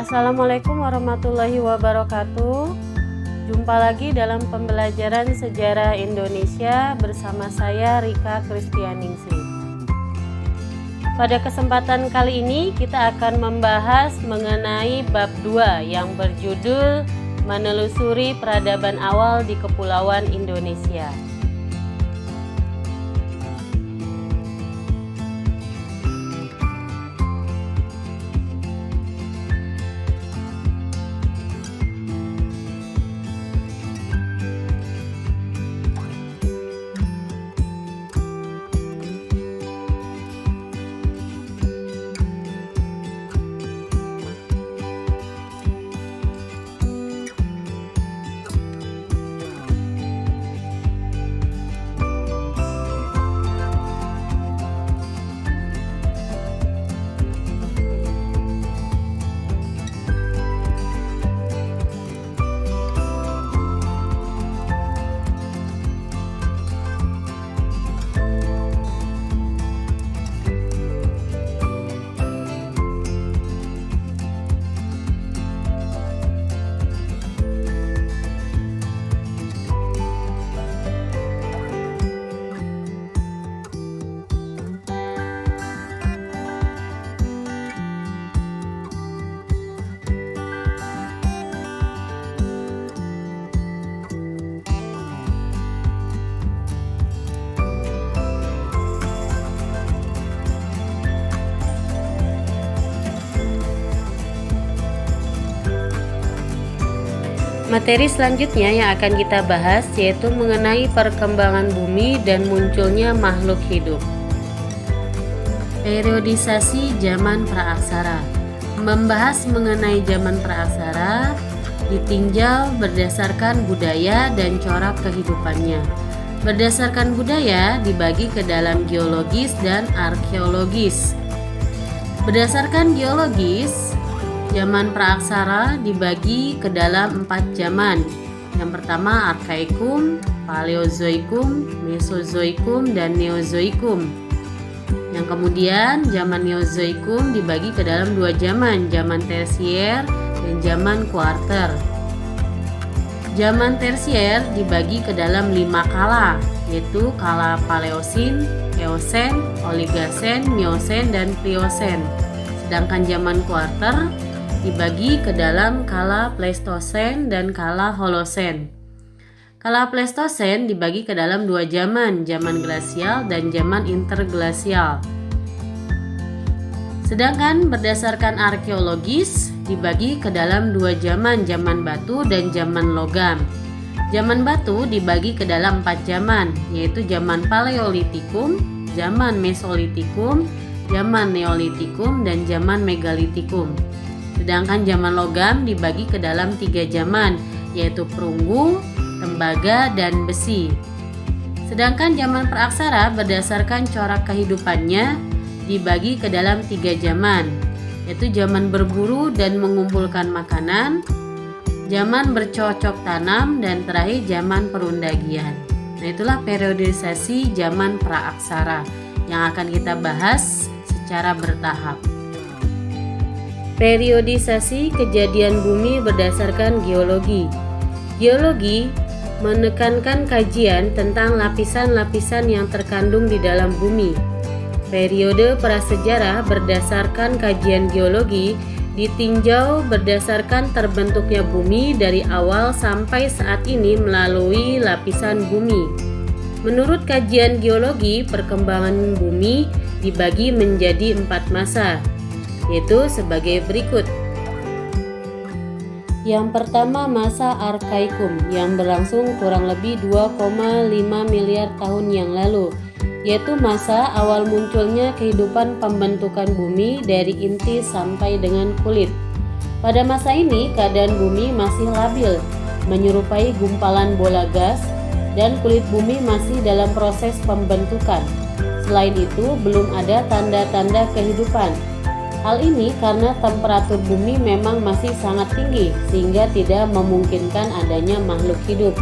Assalamualaikum warahmatullahi wabarakatuh. Jumpa lagi dalam pembelajaran sejarah Indonesia bersama saya Rika Kristianingsih. Pada kesempatan kali ini kita akan membahas mengenai bab 2 yang berjudul Menelusuri Peradaban Awal di Kepulauan Indonesia. Materi selanjutnya yang akan kita bahas yaitu mengenai perkembangan bumi dan munculnya makhluk hidup. Periodisasi zaman praaksara. Membahas mengenai zaman praaksara ditinjau berdasarkan budaya dan corak kehidupannya. Berdasarkan budaya dibagi ke dalam geologis dan arkeologis. Berdasarkan geologis, zaman praaksara dibagi ke dalam 4 zaman. Yang pertama Arkaikum, Paleozoikum, Mesozoikum, dan Neozoikum. Yang kemudian zaman Neozoikum dibagi ke dalam 2 zaman, zaman Tersier dan zaman Kuarter. Zaman Tersier dibagi ke dalam 5 kala, yaitu kala Paleosin, Eosen, Oligasen, Miosen, dan Pliosen. Sedangkan zaman Kuarter dibagi ke dalam kala Pleistosen dan kala Holosen. Kala Pleistosen dibagi ke dalam 2 zaman, zaman glasial dan zaman interglasial. Sedangkan berdasarkan arkeologis dibagi ke dalam 2 zaman, zaman batu dan zaman logam. Zaman batu dibagi ke dalam 4 zaman, yaitu zaman Paleolitikum, zaman Mesolitikum, zaman Neolitikum, dan zaman Megalitikum. Sedangkan zaman logam dibagi ke dalam 3 zaman, yaitu perunggu, tembaga, dan besi. Sedangkan zaman praaksara berdasarkan corak kehidupannya dibagi ke dalam 3 zaman, yaitu zaman berburu dan mengumpulkan makanan, zaman bercocok tanam, dan terakhir zaman perundagian. Nah, itulah periodisasi zaman praaksara yang akan kita bahas secara bertahap. Periodisasi kejadian bumi berdasarkan geologi. Geologi menekankan kajian tentang lapisan-lapisan yang terkandung di dalam bumi. Periode prasejarah berdasarkan kajian geologi ditinjau berdasarkan terbentuknya bumi dari awal sampai saat ini melalui lapisan bumi. Menurut kajian geologi, perkembangan bumi dibagi menjadi 4 masa, yaitu sebagai berikut. Yang pertama masa Arkaikum yang berlangsung kurang lebih 2,5 miliar tahun yang lalu, yaitu masa awal munculnya kehidupan pembentukan bumi dari inti sampai dengan kulit. Pada masa ini keadaan bumi masih labil, menyerupai gumpalan bola gas, dan kulit bumi masih dalam proses pembentukan. Selain itu belum ada tanda-tanda kehidupan. Hal ini karena temperatur bumi memang masih sangat tinggi sehingga tidak memungkinkan adanya makhluk hidup.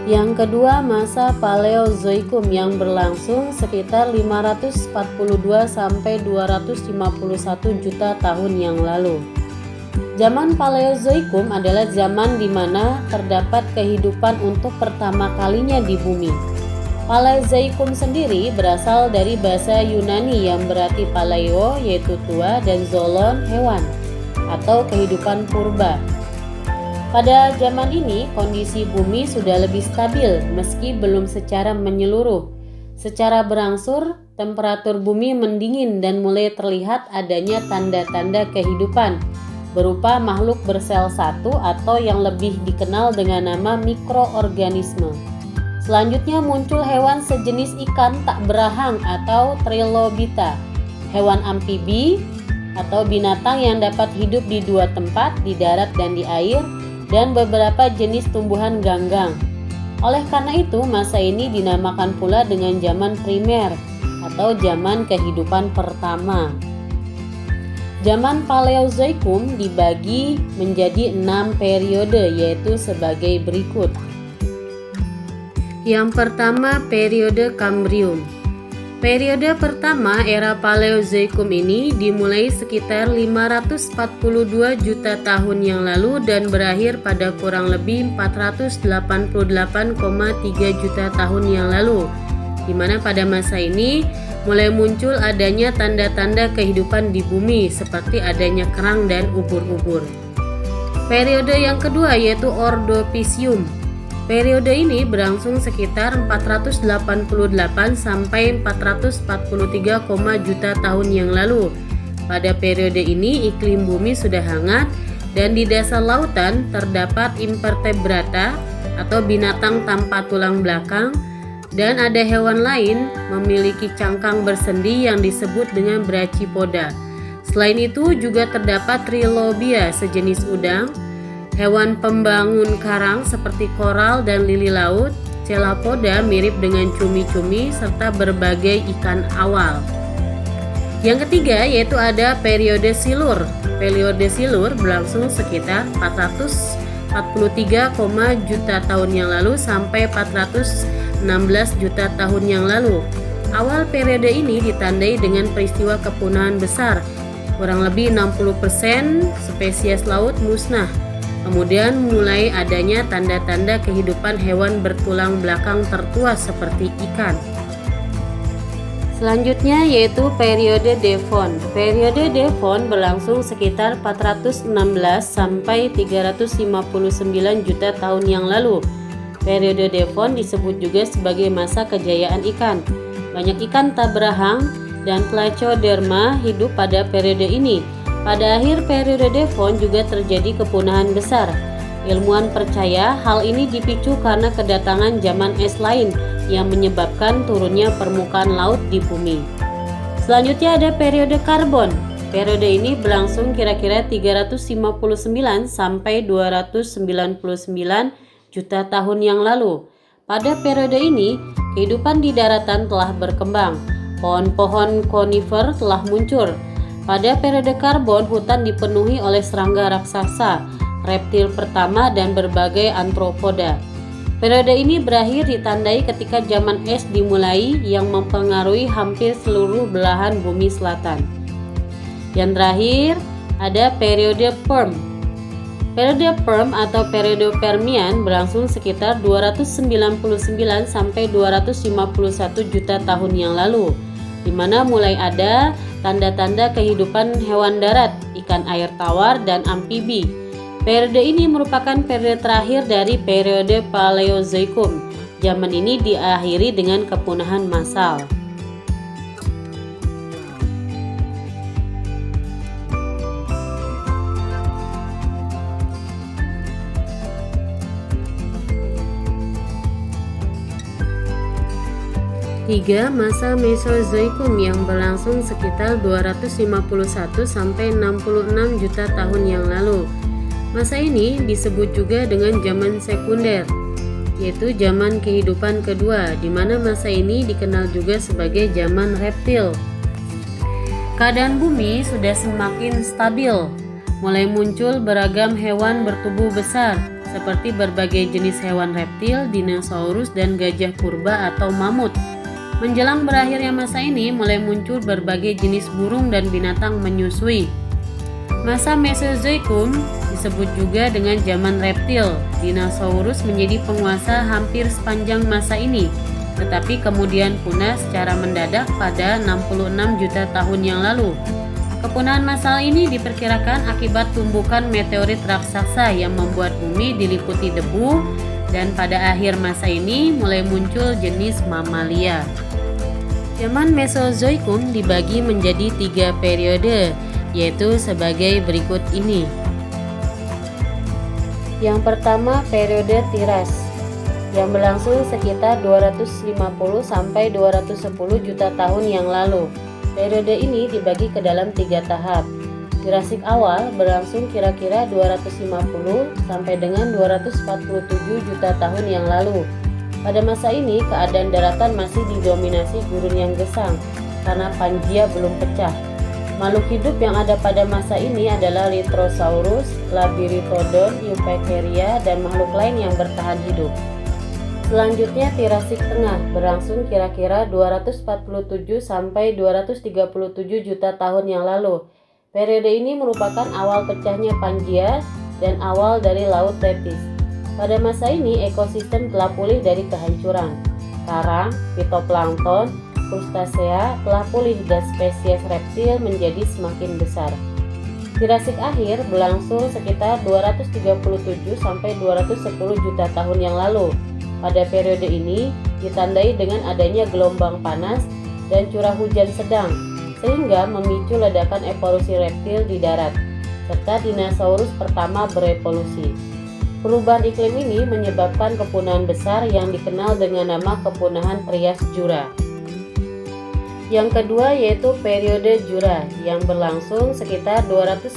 Yang kedua, masa Paleozoikum yang berlangsung sekitar 542 sampai 251 juta tahun yang lalu. Zaman Paleozoikum adalah zaman di mana terdapat kehidupan untuk pertama kalinya di bumi. Paleozoikum sendiri berasal dari bahasa Yunani yang berarti paleo yaitu tua dan zoolon hewan atau kehidupan purba. Pada zaman ini kondisi bumi sudah lebih stabil meski belum secara menyeluruh. Secara berangsur temperatur bumi mendingin dan mulai terlihat adanya tanda-tanda kehidupan berupa makhluk bersel satu atau yang lebih dikenal dengan nama mikroorganisme. Selanjutnya muncul hewan sejenis ikan tak berahang atau trilobita, hewan amfibi atau binatang yang dapat hidup di dua tempat, di darat dan di air, dan beberapa jenis tumbuhan ganggang. Oleh karena itu, masa ini dinamakan pula dengan zaman primer atau zaman kehidupan pertama. Zaman Paleozoikum dibagi menjadi 6 periode, yaitu sebagai berikut. Yang pertama, periode Kambrium. Periode pertama era Paleozoikum ini dimulai sekitar 542 juta tahun yang lalu dan berakhir pada kurang lebih 488,3 juta tahun yang lalu, di mana pada masa ini mulai muncul adanya tanda-tanda kehidupan di bumi seperti adanya kerang dan ubur-ubur. Periode yang kedua yaitu Ordovisium. Periode ini berlangsung sekitar 488 sampai 443, juta tahun yang lalu. Pada periode ini iklim bumi sudah hangat dan di dasar lautan terdapat invertebrata atau binatang tanpa tulang belakang dan ada hewan lain memiliki cangkang bersendi yang disebut dengan Brachypoda. Selain itu juga terdapat trilobia sejenis udang, hewan pembangun karang seperti koral dan lili laut, celapoda mirip dengan cumi-cumi, serta berbagai ikan awal. Yang ketiga yaitu ada periode Silur. Periode Silur berlangsung sekitar 443, juta tahun yang lalu sampai 416 juta tahun yang lalu. Awal periode ini ditandai dengan peristiwa kepunahan besar. Kurang lebih 60% spesies laut musnah. Kemudian mulai adanya tanda-tanda kehidupan hewan bertulang belakang tertua seperti ikan. Selanjutnya yaitu periode Devon. Periode Devon berlangsung sekitar 416 sampai 359 juta tahun yang lalu. Periode Devon disebut juga sebagai masa kejayaan ikan. Banyak ikan tak berahang dan Placoderma hidup pada periode ini. Pada akhir periode Devon juga terjadi kepunahan besar. Ilmuwan percaya hal ini dipicu karena kedatangan zaman es lain yang menyebabkan turunnya permukaan laut di bumi. Selanjutnya ada periode Karbon. Periode ini berlangsung kira-kira 359 sampai 299 juta tahun yang lalu. Pada periode ini, kehidupan di daratan telah berkembang. Pohon-pohon konifer telah muncul. Pada periode Karbon, hutan dipenuhi oleh serangga raksasa, reptil pertama, dan berbagai antropoda. Periode ini berakhir ditandai ketika zaman es dimulai yang mempengaruhi hampir seluruh belahan bumi selatan. Yang terakhir ada periode Perm. Periode Perm atau periode Permian berlangsung sekitar 299 sampai 251 juta tahun yang lalu, di mana mulai ada tanda-tanda kehidupan hewan darat, ikan air tawar, dan amfibi. Periode ini merupakan periode terakhir dari periode Paleozoikum. Zaman ini diakhiri dengan kepunahan massal. Tiga, masa Mesozoikum yang berlangsung sekitar 251 sampai 66 juta tahun yang lalu. Masa ini disebut juga dengan zaman sekunder, yaitu zaman kehidupan kedua, di mana masa ini dikenal juga sebagai zaman reptil. Keadaan bumi sudah semakin stabil, mulai muncul beragam hewan bertubuh besar, seperti berbagai jenis hewan reptil, dinosaurus, dan gajah purba atau mamut. Menjelang berakhirnya masa ini, mulai muncul berbagai jenis burung dan binatang menyusui. Masa Mesozoikum disebut juga dengan zaman reptil. Dinosaurus menjadi penguasa hampir sepanjang masa ini, tetapi kemudian punah secara mendadak pada 66 juta tahun yang lalu. Kepunahan massal ini diperkirakan akibat tumbukan meteorit raksasa yang membuat bumi diliputi debu, dan pada akhir masa ini mulai muncul jenis mamalia. Zaman Mesozoikum dibagi menjadi 3 periode, yaitu sebagai berikut ini. Yang pertama, periode Tiras, yang berlangsung sekitar 250 sampai 210 juta tahun yang lalu. Periode ini dibagi ke dalam 3 tahap. Jurassik awal berlangsung kira-kira 250 sampai dengan 247 juta tahun yang lalu. Pada masa ini, keadaan daratan masih didominasi gurun yang gesang karena Pangaea belum pecah. Makhluk hidup yang ada pada masa ini adalah Litrosaurus, Labyrinthodon, Eupakeria, dan makhluk lain yang bertahan hidup. Selanjutnya, Tirasik Tengah berlangsung kira-kira 247 sampai 237 juta tahun yang lalu. Periode ini merupakan awal pecahnya Pangaea dan awal dari Laut Tethys. Pada masa ini, ekosistem telah pulih dari kehancuran. Karang, fitoplankton, krustasea telah pulih dan spesies reptil menjadi semakin besar. Jurassik akhir berlangsung sekitar 237 sampai 210 juta tahun yang lalu. Pada periode ini ditandai dengan adanya gelombang panas dan curah hujan sedang, sehingga memicu ledakan evolusi reptil di darat, serta dinosaurus pertama berevolusi. Perubahan iklim ini menyebabkan kepunahan besar yang dikenal dengan nama kepunahan Trias Jura. Yang kedua yaitu periode Jura yang berlangsung sekitar 210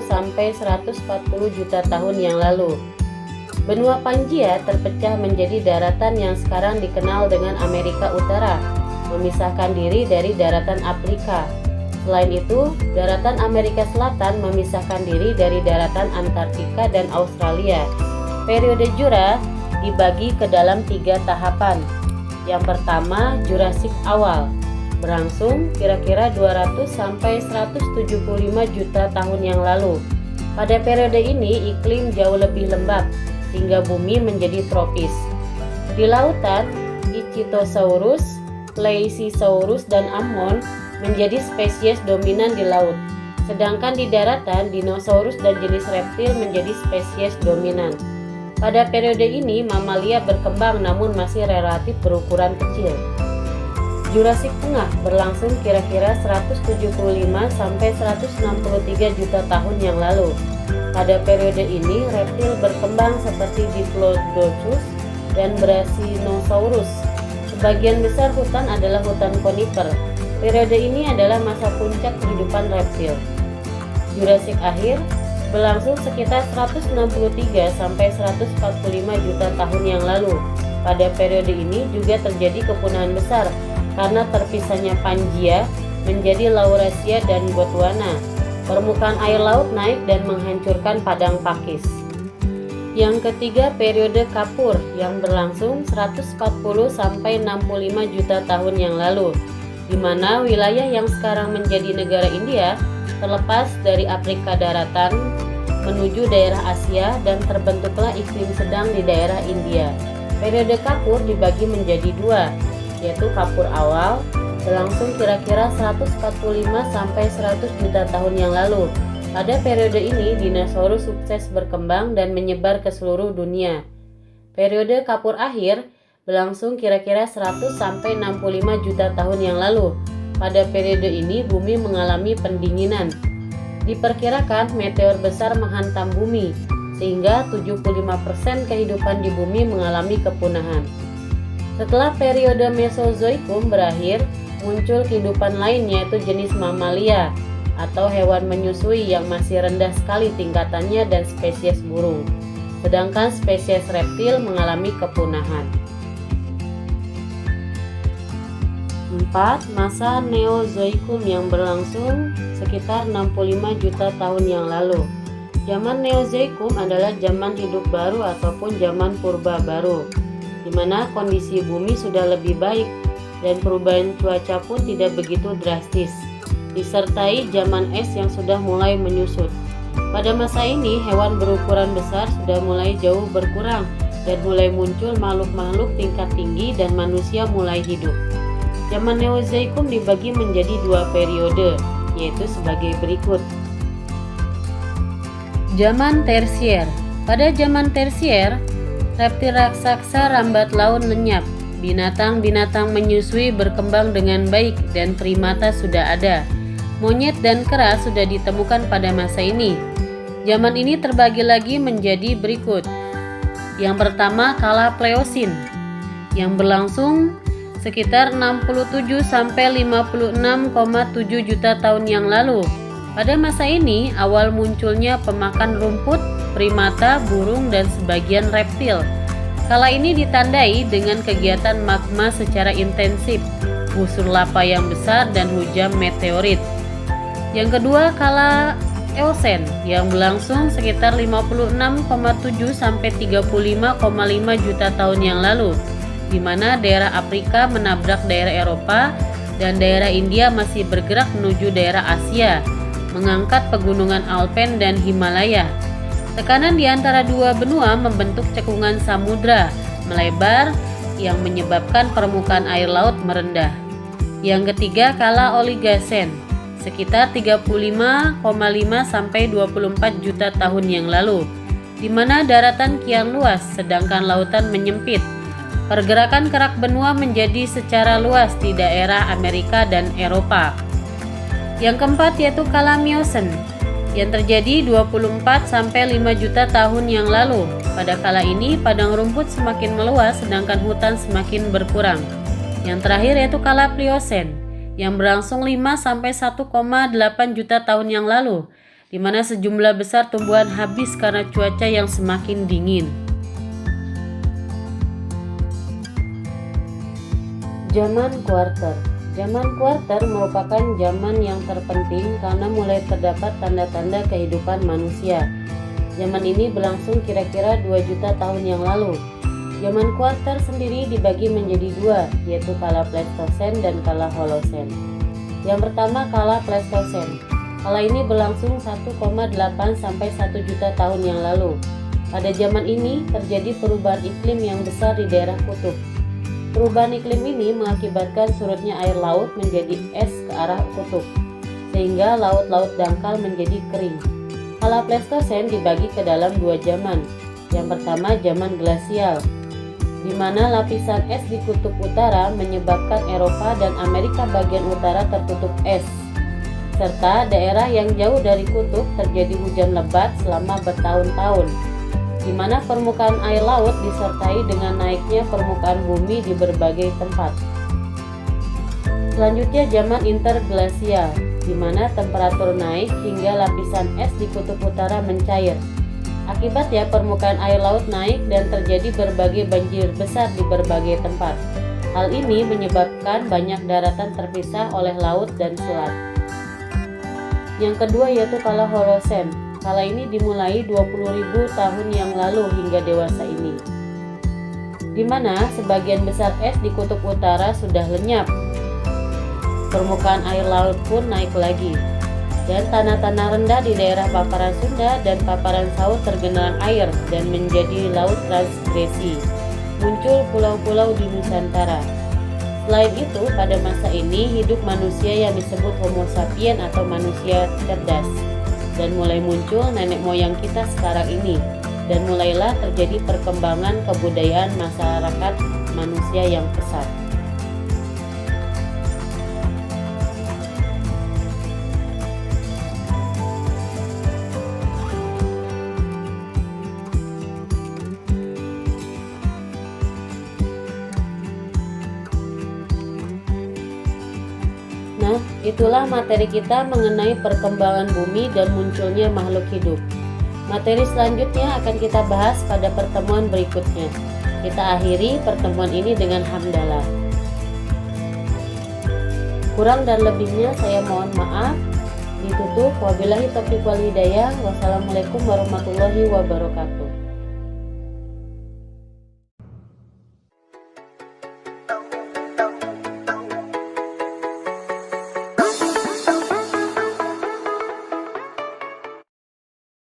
sampai 140 juta tahun yang lalu. Benua Pangaea terpecah menjadi daratan yang sekarang dikenal dengan Amerika Utara, memisahkan diri dari daratan Afrika. Selain itu, daratan Amerika Selatan memisahkan diri dari daratan Antartika dan Australia. Periode Jura dibagi ke dalam 3 tahapan. Yang pertama, Jurassik awal, berlangsung kira-kira 200 sampai 175 juta tahun yang lalu. Pada periode ini, iklim jauh lebih lembab, sehingga bumi menjadi tropis. Di lautan, Ichthyosaurus, Plesiosaurus, dan Ammon menjadi spesies dominan di laut. Sedangkan di daratan, dinosaurus dan jenis reptil menjadi spesies dominan. Pada periode ini, mamalia berkembang namun masih relatif berukuran kecil. Jurassik Tengah berlangsung kira-kira 175 sampai 163 juta tahun yang lalu. Pada periode ini, reptil berkembang seperti Diplodocus dan Brachiosaurus. Sebagian besar hutan adalah hutan konifer. Periode ini adalah masa puncak kehidupan reptil. Jurassik akhir berlangsung sekitar 163 sampai 145 juta tahun yang lalu. Pada periode ini juga terjadi kepunahan besar karena terpisahnya Pangaea menjadi Laurasia dan Gondwana. Permukaan air laut naik dan menghancurkan padang pakis. Yang ketiga, periode Kapur yang berlangsung 140 sampai 65 juta tahun yang lalu, di mana wilayah yang sekarang menjadi negara India terlepas dari Afrika daratan menuju daerah Asia dan terbentuklah iklim sedang di daerah India. Periode Kapur dibagi menjadi 2, yaitu Kapur awal berlangsung kira-kira 145 sampai 100 juta tahun yang lalu. Pada periode ini, dinosaurus sukses berkembang dan menyebar ke seluruh dunia. Periode Kapur akhir berlangsung kira-kira 100 sampai 65 juta tahun yang lalu. Pada periode ini, bumi mengalami pendinginan. Diperkirakan meteor besar menghantam bumi, sehingga 75% kehidupan di bumi mengalami kepunahan. Setelah periode Mesozoikum berakhir, muncul kehidupan lain yaitu jenis mamalia atau hewan menyusui yang masih rendah sekali tingkatannya dan spesies burung. Sedangkan spesies reptil mengalami kepunahan. 4. Masa Neozoikum yang berlangsung sekitar 65 juta tahun yang lalu. Zaman Neozoikum adalah zaman hidup baru ataupun zaman purba baru, di mana kondisi bumi sudah lebih baik dan perubahan cuaca pun tidak begitu drastis, disertai zaman es yang sudah mulai menyusut. Pada masa ini, hewan berukuran besar sudah mulai jauh berkurang dan mulai muncul makhluk-makhluk tingkat tinggi dan manusia mulai hidup. Zaman Neozoikum dibagi menjadi dua periode, yaitu sebagai berikut. Zaman Tersier. Pada zaman Tersier, reptil raksasa rambat laut lenyap, binatang-binatang menyusui berkembang dengan baik dan primata sudah ada. Monyet dan kera sudah ditemukan pada masa ini. Zaman ini terbagi lagi menjadi berikut. Yang pertama, kala Pleosin yang berlangsung sekitar 67 sampai 56,7 juta tahun yang lalu. Pada masa ini, awal munculnya pemakan rumput, primata, burung, dan sebagian reptil. Kala ini ditandai dengan kegiatan magma secara intensif, busur lava yang besar, dan hujan meteorit. Yang kedua, kala Eosen yang berlangsung sekitar 56,7 sampai 35,5 juta tahun yang lalu, di mana daerah Afrika menabrak daerah Eropa dan daerah India masih bergerak menuju daerah Asia, mengangkat pegunungan Alpen dan Himalaya. Tekanan di antara dua benua membentuk cekungan samudra melebar yang menyebabkan permukaan air laut merendah. Yang ketiga, kala Oligasen sekitar 35,5 sampai 24 juta tahun yang lalu, di mana daratan kian luas sedangkan lautan menyempit. Pergerakan kerak benua menjadi secara luas di daerah Amerika dan Eropa. Yang keempat yaitu kala Miosen yang terjadi 24 sampai 5 juta tahun yang lalu. Pada kala ini padang rumput semakin meluas sedangkan hutan semakin berkurang. Yang terakhir yaitu kala Pliocene yang berlangsung 5 sampai 1,8 juta tahun yang lalu, di mana sejumlah besar tumbuhan habis karena cuaca yang semakin dingin. Zaman Kuarter. Zaman Kuarter merupakan zaman yang terpenting karena mulai terdapat tanda-tanda kehidupan manusia. Zaman ini berlangsung kira-kira 2 juta tahun yang lalu. Zaman Kuarter sendiri dibagi menjadi dua, yaitu kala Pleistosen dan kala Holosen. Yang pertama, kala Pleistosen. Kala ini berlangsung 1,8 sampai 1 juta tahun yang lalu. Pada zaman ini terjadi perubahan iklim yang besar di daerah kutub. Perubahan iklim ini mengakibatkan surutnya air laut menjadi es ke arah kutub, sehingga laut-laut dangkal menjadi kering. Kala Pleistosen dibagi ke dalam dua zaman. Yang pertama, zaman glasial, di mana lapisan es di kutub utara menyebabkan Eropa dan Amerika bagian utara tertutup es, serta daerah yang jauh dari kutub terjadi hujan lebat selama bertahun-tahun, di mana permukaan air laut disertai dengan naiknya permukaan bumi di berbagai tempat. Selanjutnya zaman interglasial, di mana temperatur naik hingga lapisan es di kutub utara mencair. Akibatnya permukaan air laut naik dan terjadi berbagai banjir besar di berbagai tempat. Hal ini menyebabkan banyak daratan terpisah oleh laut dan selat. Yang kedua yaitu kala Holosen. Kala ini dimulai 20.000 tahun yang lalu hingga dewasa ini, di mana sebagian besar es di kutub utara sudah lenyap. Permukaan air laut pun naik lagi, dan tanah-tanah rendah di daerah paparan Sunda dan paparan Saut tergenang air dan menjadi laut transgresi. Muncul pulau-pulau di Nusantara. Selain itu, pada masa ini hidup manusia yang disebut Homo sapien atau manusia cerdas, dan mulai muncul nenek moyang kita sekarang ini, dan mulailah terjadi perkembangan kebudayaan masyarakat manusia yang pesat. Nah, itulah materi kita mengenai perkembangan bumi dan munculnya makhluk hidup. Materi selanjutnya akan kita bahas pada pertemuan berikutnya. Kita akhiri pertemuan ini dengan hamdalah. Kurang dan lebihnya saya mohon maaf. ditutup. Wabillahi taufiq wal hidayah. Wassalamualaikum warahmatullahi wabarakatuh.